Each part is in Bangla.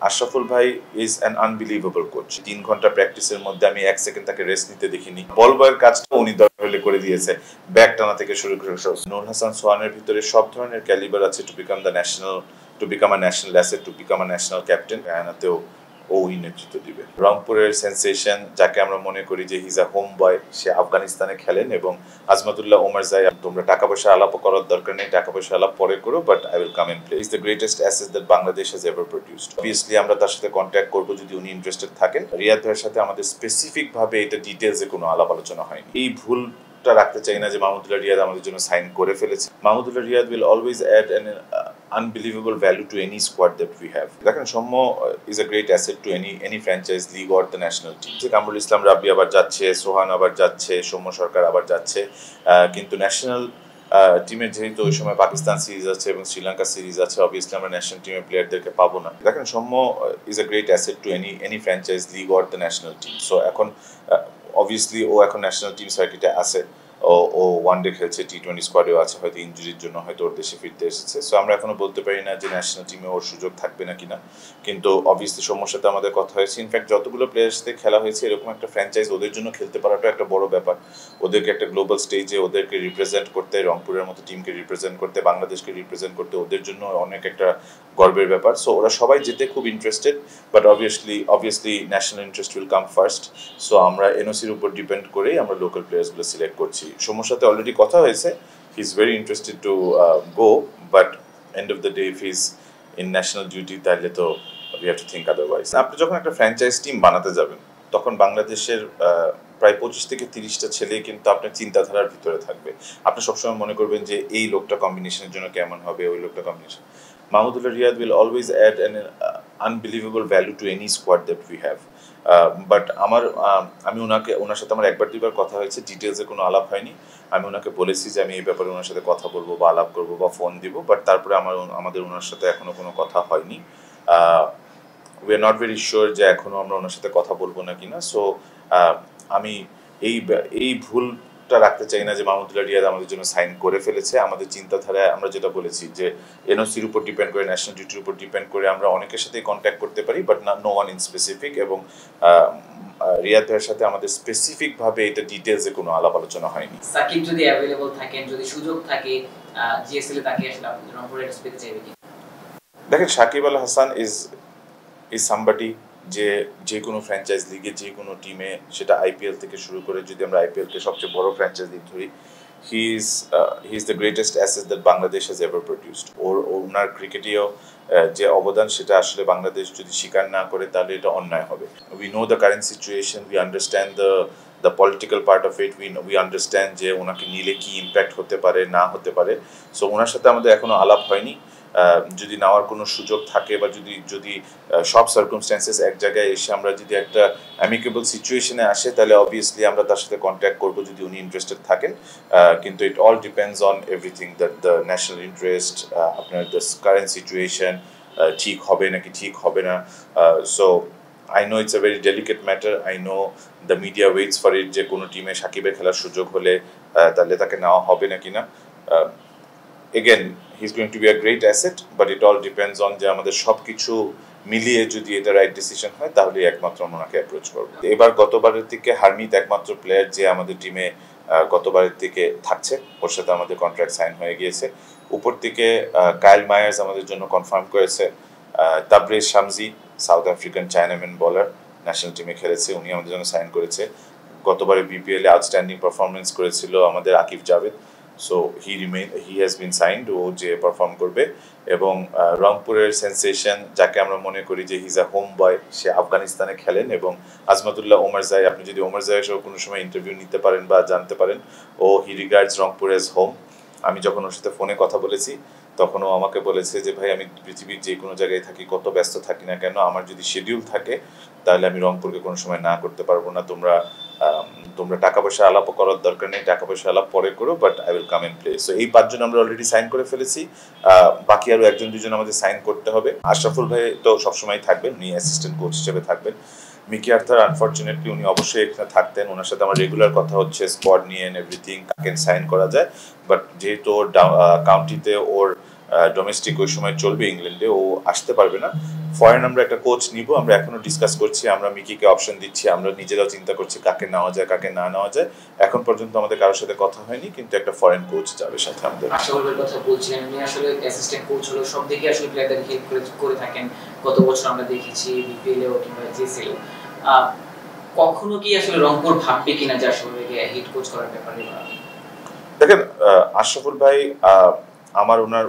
আশরাফুল ভাই ইজ অ্যান আনবিলিভেবল কোচ। ৩ ঘন্টা প্র্যাকটিসের মধ্যে আমি ১ সেকেন্ড তাকে রেস্ট নিতে দেখিনি। বল বয়ের কাজটা উনি দরকার হলে করে দিয়েছে। ব্যাক টানা থেকে শুরু করে সব। নূর হাসান সোহানের ভিতরে সব ধরনের ক্যালিবার আছে to become the national, to become a national asset, to become a national captain. গায়ানাতেও ওই নেতৃত্ব দিবে। রংপুরের সেন্সেশন যাকে আমরা মনে করি যে হিজ আ হোম বয়, সে আফগানিস্তানে খেলেন এবং আজমাতুল্লাহ ওমর জাই, তোমরা টাকা পয়সা আলাপও করার দরকার নেই, টাকা পয়সা আলাপ পরে করো, but I will come and play. Is the greatest asset that Bangladesh has ever produced. Obviously আমরা তার সাথে কন্ট্যাক্ট করবো যদি উনি ইন্টারেস্টেড থাকেন। রিয়াদ ভাইয়ের সাথে আমাদের স্পেসিফিক ভাবে এটা ডিটেলসে কোনো আলাপ আলোচনা হয়নি। এই ভুলটা রাখতে চাই না যে মাহমুদুল্লাহ রিয়াদ আমাদের জন্য সাইন করে ফেলেছে। Mahmudullah Riyad will always add an unbelievable value to any squad that we have. দেখেন Soumya is a great asset to any franchise league or the national team. Kamrul Islam রাব্বি আবার যাচ্ছে, সোহান আবার যাচ্ছে, সৌম্য সরকার আবার যাচ্ছে, কিন্তু ন্যাশনাল টিমের যেহেতু ওই সময় পাকিস্তান সিরিজ আছে এবং শ্রীলঙ্কা সিরিজ আছে, অবভিয়াসলি আমরা ন্যাশনাল টিমের প্লেয়ারদেরকে পাবো না। দেখেন Soumya is a great asset to any franchise league or the national team. So এখন অবভিয়াসলি ও এখন ন্যাশনাল টিম সার্কিটে আছে, ও ওয়ানডে খেলছে, টি-20 স্কোয়াডেও আছে, হয়তো ইনজুরির জন্য হয়তো ওর দেশে ফিরতে এসেছে। সো আমরা এখনো বলতে পারি না যে ন্যাশনাল টিমে ওর সুযোগ থাকবে না কিনা, কিন্তু অবভিয়াসলি সৌম্যর সাথে আমাদের কথা হয়েছে। ইনফ্যাক্ট যতগুলো প্লেয়ারের সাথে খেলা হয়েছে, এরকম একটা ফ্র্যাঞ্চাইজ ওদের জন্য খেলতে পারাটা একটা বড় ব্যাপার। ওদেরকে একটা গ্লোবাল স্টেজে ওদেরকে রিপ্রেজেন্ট করতে, রংপুরের মতো টিমকে রিপ্রেজেন্ট করতে, বাংলাদেশকে রিপ্রেজেন্ট করতে ওদের জন্য অনেক একটা গর্বের ব্যাপার। সো ওরা সবাই যেতে খুব interested, but obviously national interest will come first. So আমরা এনওসির উপর ডিপেন্ড করেই আমরা লোকাল প্লেয়ার্সগুলো সিলেক্ট করছি। সৌম্যর সাথে অলরেডি কথা হয়েছে, he is very interested to go, but end of the day if is in national duty তাহলে তো we have to think otherwise. আপনি যখন একটা ফ্র্যাঞ্চাইজ টিম বানাতে যাবেন, তখন বাংলাদেশের প্রায় 25 থেকে 30টা ছেলে কিন্তু আপনার চিন্তাধারার ভিতরে থাকবে। আপনি সবসময় মনে করবেন যে এই লোকটা কম্বিনেশনের জন্য কেমন হবে, ওই লোকটা combination. Mahmudullah Riyad will always add an unbelievable value to any squad that we have. But আমি ওনার সাথে আমার একবার দুইবার কথা হয়েছে, ডিটেলসে কোনো আলাপ হয়নি। আমি ওনাকে বলেছি যে আমি এই ব্যাপারে ওনার সাথে কথা বলবো বা আলাপ করবো বা ফোন দিব, বাট তারপরে আমাদের ওনার সাথে এখনো কোনো কথা হয়নি। We are not very sure যে এখনো আমরা ওনার সাথে কথা বলবো না কিনা। সো আমি এই ভুলটা রাখতে চাই না যে মাহমুদুল্লাহ রিয়াদ আমাদের জন্য সাইন করে ফেলেছে। আমাদের চিন্তাধারায় আমরা যেটা বলেছি যে এনওসির উপর ডিপেন্ড করে, ন্যাশনাল ডিউটির উপর ডিপেন্ড করে আমরা অনেকের সাথেই কন্ট্যাক্ট করতে পারি, but no one in specific. এবং রিয়াদ ভাইয়ের সাথে আমাদের স্পেসিফিক ভাবে এটা ডিটেলসে কোনো আলাপ আলোচনা হয়নি। সাকিব যদি অ্যাভেলেবল থাকেন, যদি সুযোগ থাকে, জিএসএল এ তাকে আসলে রংপুরের স্পেসে চাইবে কি? দেখেন সাকিব আল হাসান ইজ সামবডি যে কোনো ফ্র্যাঞ্চাইজ লিগে, যে কোনো টিমে, সেটা আইপিএল থেকে শুরু করে, যদি আমরা আইপিএলকে সবচেয়ে বড় ফ্র্যাঞ্চাইজ লিগ ধরি, he is the greatest asset that Bangladesh has ever produced. ওনার ক্রিকেটেও যে অবদান, সেটা আসলে বাংলাদেশ যদি স্বীকার না করে তাহলে এটা অন্যায় হবে। We know the current situation, we understand the political part of it, we understand যে ওনাকে নিলে কি ইম্প্যাক্ট হতে পারে না হতে পারে। সো ওনার সাথে আমাদের এখনো আলাপ হয়নি। যদি নেওয়ার কোনো সুযোগ থাকে বা যদি সব সার্কামস্ট্যান্সেস এক জায়গায় এসে আমরা যদি একটা অ্যামিকেবল সিচুয়েশনে আসে, তাহলে অবভিয়াসলি আমরা তার সাথে কন্ট্যাক্ট করবো যদি উনি ইন্টারেস্টেড থাকেন। কিন্তু it all depends on everything, the national interest, আপনার দ্য কারেন্ট সিচুয়েশন ঠিক হবে নাকি ঠিক হবে না। So I know it's a very delicate matter. I know the media waits for it, যে কোনো টিমে সাকিবের খেলার সুযোগ হলে তাহলে তাকে নেওয়া হবে নাকি না। Again, he's going to be a great asset, but it all depends on যে আমাদের সব কিছু মিলিয়ে যদি এটা রাইট ডিসিশন হয়, তাহলে একমাত্র ওনাকে অ্যাপ্রোচ করবো। এবার গতবারের থেকে হারমিত একমাত্র প্লেয়ার যে আমাদের টিমে গতবারের থেকে থাকছে, ওর সাথে আমাদের কন্ট্রাক্ট সাইন হয়ে গিয়েছে। উপর থেকে কাইল মায়ার্স আমাদের জন্য কনফার্ম করেছে। Tabraiz Shamsi, South African chinaman bowler, national টিমে খেলেছে, উনি আমাদের জন্য সাইন করেছে। গতবারে বিপিএল এ আউটস্ট্যান্ডিং পারফরমেন্স করেছিল আমাদের Aqib Javed. So he has been signed, ও যে পারফর্ম করবে। এবং রংপুরের সেন্সেশন যাকে আমরা মনে করি যে হিজ আ হোম বয়, সে আফগানিস্তানে খেলেন, এবং আজমাতুল্লাহ ওমর জাই, আপনি যদি ওমর জাইয়ের সহ কোনো সময় ইন্টারভিউ নিতে পারেন বা জানতে পারেন, ও হি রিগার্ডস রংপুর এজ হোম। আমি যখন ওর সাথে ফোনে কথা বলেছি, তখন ও আমাকে বলেছে যে ভাই, আমি পৃথিবীর যে কোনো জায়গায় থাকি, কত ব্যস্ত থাকি না কেন, আমার যদি শিডিউল থাকে তাহলে আমি রংপুরকে কোনো সময় না করতে পারবো না। তোমরা টাকা পয়সা আলাপও করার দরকার নেই, টাকা পয়সা আলাপ পরে করো, but I will come and play. So এই 5 জন আমরা অলরেডি সাইন করে ফেলেছি, বাকি আরও 1-2 জন আমাদের সাইন করতে হবে। আশরাফুল ভাই তো সবসময় থাকবেন, উনি অ্যাসিস্ট্যান্ট কোচ হিসেবে থাকবেন। মিকি আর্থার আনফর্চুনেটলি উনি অবশ্যই এখানে থাকতেন, ওনার সাথে আমার রেগুলার কথা হচ্ছে স্কোয়াড নিয়ে এন্ড এভরিথিং, কাকে সাইন করা যায়। বাট যেহেতু ওর কাউন্টিতে ওর ডোমেস্টিক ওই সময় চলবে ইংল্যান্ডে, ও আসতে পারবে না। ফরেন আমরা একটা কোচ নিব, আমরা এখনো ডিসকাস করছি, আমরা মিকিকে অপশন দিচ্ছি, আমরা নিজেরাও চিন্তা করছি কাকে নেওয়া যায় কাকে না নেওয়া যায়। এখন পর্যন্ত আমাদের কারোর সাথে কথা হয়নি, কিন্তু একটা ফরেন কোচ যাবে সাথে আমাদের। আশরাফুলের কথা বলছিলেন, উনি আসলে অ্যাসিস্ট্যান্ট কোচ হলো, সব দিকে আসলে প্লেয়ারদের হেল্প করে থাকেন। গত বছর আমরা দেখেছি বিপিএলও কিংবা জিএসএলও। কখনো কি আসলে রংপুর ভাববে কিনা যে আশরাফুলকে হেড কোচ করার ব্যাপারে? দেখেন, আশরাফুল ভাই, আমার ওনার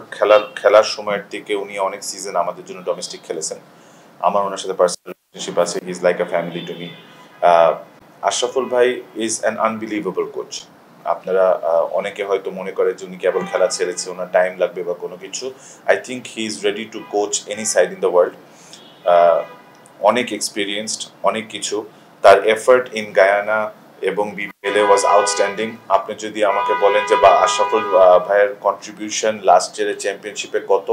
খেলার সময়ের দিকে উনি অনেক সিজন আমাদের জন্য ডোমেস্টিক খেলেছেন। আমার ওনার সাথে পার্সোনাল রিলেশনশিপ আছে, he is like a family to me. Ashraful ভাই ইজ অ্যান আনবিলিভেবল কোচ। আপনারা অনেকে হয়তো মনে করে যে উনি কেবল খেলা ছেড়েছে, ওনার টাইম লাগবে বা কোনো কিছু। I think he is ready to coach any side in the world. অনেক এক্সপিরিয়েন্সড, অনেক কিছু। তার এফার্ট ইন গায়ানা এবং বিপিএল ওয়াজ আউটস্ট্যান্ডিং। আপনি যদি আমাকে বলেন যে বা আশরাফুল ভাইয়ের কন্ট্রিবিউশন লাস্ট ইয়ারের চ্যাম্পিয়নশিপে কত,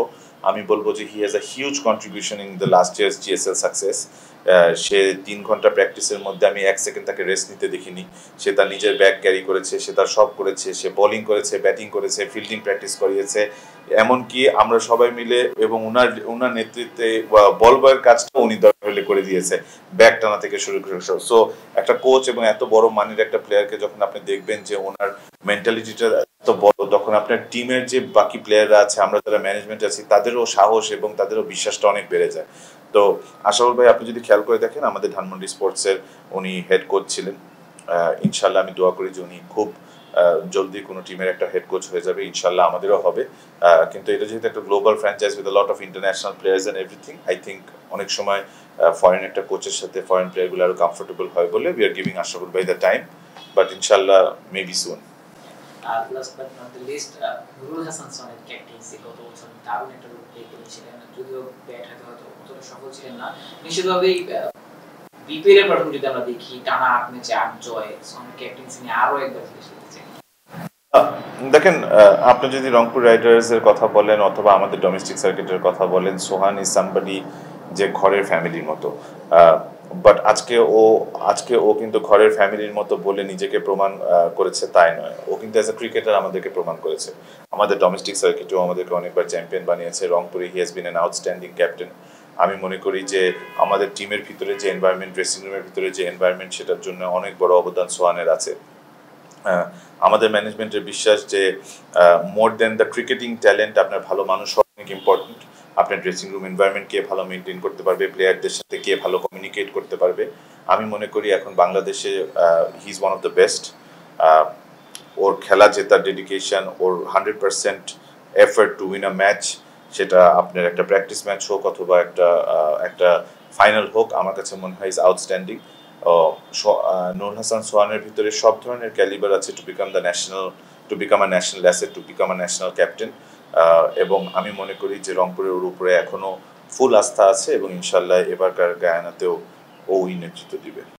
আমি বলবো যে he has a huge contribution in the last years GSL success. সে 3 ঘন্টা প্র্যাকটিসের মধ্যে আমি 1 সেকেন্ড তাকে রেস্ট নিতে দেখিনি। সে তার নিজের ব্যাগ ক্যারি করেছে, সে তার সব করেছে, সে বোলিং করেছে, ব্যাটিং করেছে, ফিল্ডিং প্র্যাকটিস করিয়েছে। এমনকি আমরা সবাই মিলে এবং ওনার নেতৃত্বে বল বয়ের কাজটা উনি দরকার হলে করে দিয়েছে, ব্যাগ টানা থেকে শুরু করে সব। সো একটা কোচ এবং এত বড় মানের একটা প্লেয়ারকে যখন আপনি দেখবেন যে ওনার মেন্টালিটিটা এত বড়, তখন আপনার টিমের যে বাকি প্লেয়াররা আছে, আমরা যারা ম্যানেজমেন্ট আছি, তাদেরও সাহস এবং তাদেরও বিশ্বাসটা অনেক বেড়ে যায়। তো আশরাফুল ভাই, আপনি যদি খেয়াল করে দেখেন, আমাদের ধানমন্ডি স্পোর্টসের উনি হেড কোচ ছিলেন। ইনশাল্লাহ আমি দোয়া করি যে উনি খুব জলদি কোনো টিমের একটা হেড কোচ হয়ে যাবে, ইনশাল্লাহ আমাদেরও হবে। কিন্তু এটা যেহেতু একটা global franchise with a lot of international players and everything, I think অনেক সময় ফরেন একটা কোচের সাথে ফরেন প্লেয়ারগুলো আরো কমফোর্টেবল হয় বলে উই আর গিভিং আশরাফুল ভাই দ্য টাইম, বাট ইনশাল্লাহ maybe soon. Last but not the least, Nurul Hasan সোহানের ক্যাপ্টেন্সি গত বছর দারুণ একটা রোল প্লে করেছিলেন, যদিও ব্যাট হাতে হয়তো অতটা সফল ছিলেন না। নিশ্চিতভাবেই বিপিএল এর প্রথম যদি আমরা দেখি, টানা 8 ম্যাচে 8 জয়, সোহানের ক্যাপ্টেন্সি নিয়ে আরো একবার ফিরে এসেছে। দেখেন, আপনি যদি রংপুর রাইডার্স এর কথা বলেন অথবা আমাদের ডোমেস্টিক সার্কিটের কথা বলেন, সোহান ইজ সামবডি যে ঘরের ফ্যামিলির মতো। বাট আজকে ও কিন্তু ঘরের ফ্যামিলির মতো বলে নিজেকে প্রমাণ করেছে তাই নয়, ও কিন্তু অ্যাজ এ ক্রিকেটার আমাদেরকে প্রমাণ করেছে। আমাদের ডোমেস্টিক সার্কিটেও আমাদেরকে অনেকবার চ্যাম্পিয়ন বানিয়েছে। রংপুরে হি has bin an outstanding captain. আমি মনে করি যে আমাদের টিমের ভিতরে যে এনভায়রনমেন্ট, ড্রেসিং রুমের ভিতরে যে এনভায়রনমেন্ট, সেটার জন্য অনেক বড় অবদান সোহানের আছে। আমাদের ম্যানেজমেন্টের বিশ্বাস যে মোর দেন দ্য ক্রিকেটিং ট্যালেন্ট, আপনার ভালো মানুষ অনেক ইম্পর্টেন্ট। আপনার ড্রেসিং রুম এনভায়রনমেন্ট কে ভালো মেনটেন করতে পারবে, প্লেয়ারদের সাথে কে ভালো কমিউনিকেট করতে পারবে। আমি মনে করি এখন বাংলাদেশে he is one of the best. ওর খেলা জেতার ডেডিকেশন, ওর 100% effort to win a match, সেটা আপনার একটা প্র্যাকটিস ম্যাচ হোক অথবা একটা ফাইনাল হোক, আমার কাছে মনে হয় ইজ আউটস্ট্যান্ডিং। নুরুল হাসান সোহানের ভিতরে সব ধরনের ক্যালিবার আছে to become a national asset, to become a national captain. এবং আমি মনে করি যে রংপুরের ওর উপরে এখনো ফুল আস্থা আছে এবং ইনশাল্লাহ এবারকার গায়ানাতেও ওই নেতৃত্ব দিবে।